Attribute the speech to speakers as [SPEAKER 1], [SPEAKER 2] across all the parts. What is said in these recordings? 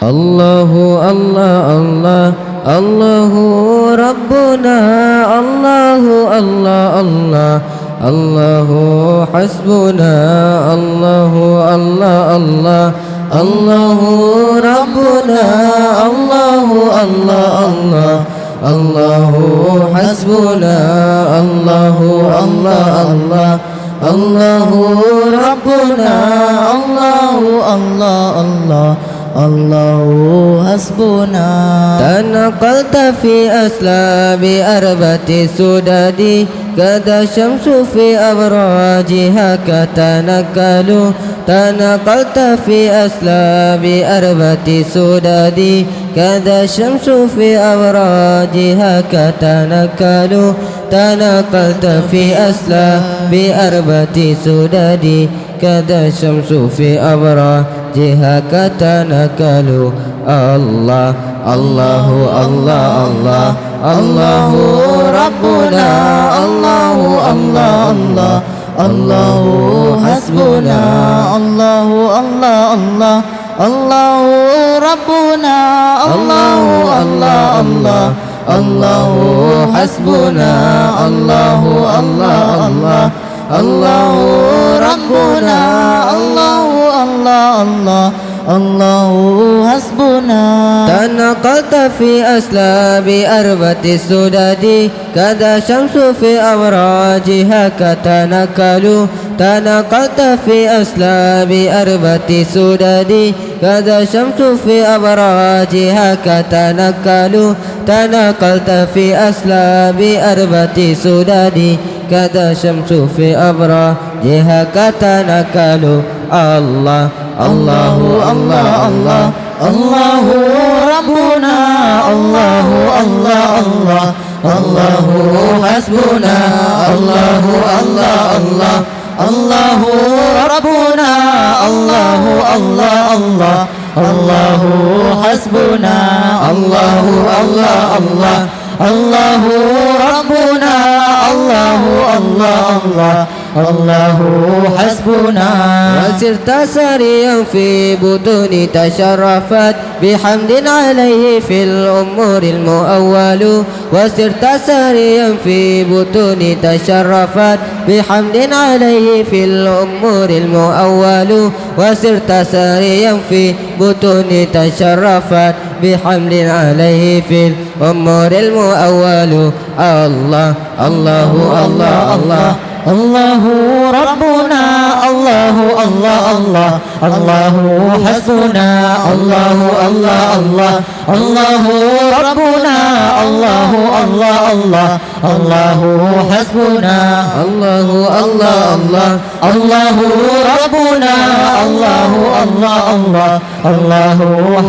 [SPEAKER 1] الله الله الله الله ربنا الله الله الله الله حسبنا الله الله الله الله ربنا الله الله الله الله حسبنا الله الله الله الله ربنا الله الله الله الله حسبنا. تنقلت في أسلاب أربة سدد كذا الشمس في أبراجها كتنكل. تنقلت في أسلاب أربة سدد كذا الشمس في أبراجها كتنكل. تنقلت في أسلاب أربة سدد كذا الشمس في أبراجها كتنكل. الله الله الله الله الله ربنا الله الله الله الله حسبنا الله الله الله الله ربنا الله الله الله الله حسبنا الله الله الله الله ربنا الله الله الله الله حسبنا. تنقلت في أسلاب أربة السدد كذا الشمس في أبراجها كتنكل. تنقلت في أسلاب أربة السدد كذا الشمس في أبراجها كتنكل. تنقلت في أسلاب أربة السدد كذا الشمس في أبراجها كتنكل. الله الله الله الله الله ربنا الله الله الله الله حسبنا الله الله الله الله ربنا الله الله الله الله حسبنا الله الله الله الله ربنا الله الله الله الله حسبنا. وسرت سريا في بطون تشرفت بحمد عليه في الأمور المؤول. وسرت سريا في بطون تشرفت بحمد عليه في الأمور المؤول. وسرت سريا في بطون تشرفت بحمد عليه في الأمور المؤول. الله الله الله الله الله ربنا الله الله الله الله حسبنا الله الله الله الله ربنا الله الله الله الله حسبنا الله الله الله الله ربنا الله الله الله الله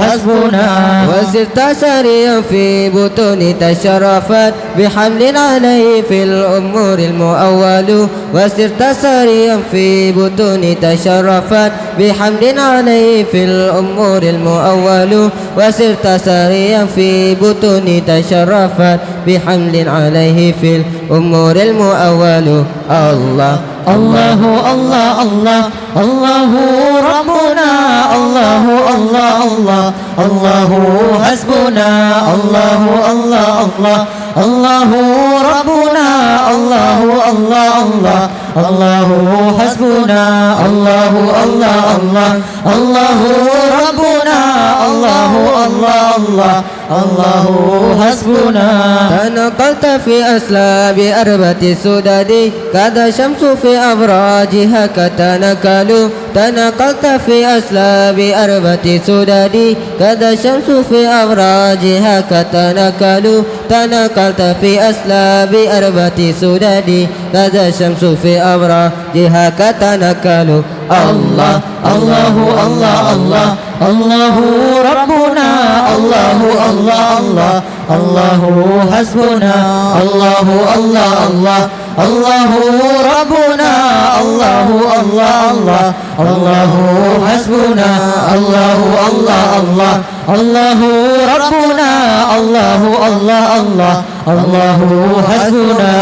[SPEAKER 1] حسبنا. وسرت سريا في بطون تشرفت بحمل عليه في الأمور المؤول. وسرت سريا في بطون تشرفت بحمد عليه في الأمور المؤول. وسرت سريا في بطون تشرفت بحمل عليه في الأمور المؤول. الله الله الله الله الله ربنا الله الله الله الله حسبنا الله الله الله الله ربنا الله الله الله الله حسبنا الله الله الله الله ربنا الله الله الله الله حسبنا. تنقلت في أسلاب أربة سدد كذا الشمس في أبراجها كتنكل. تنقلت في أسلاب أربة سدد كذا الشمس في أبراجها كتنكل. تنقلت في أسلاب أربة سدد كذا الشمس في أبراجها كتنكل. الله الله الله الله الله ربنا الله الله الله الله حسبنا الله الله الله الله ربنا الله الله الله الله حسبنا الله الله الله الله ربنا الله الله الله الله حسبنا.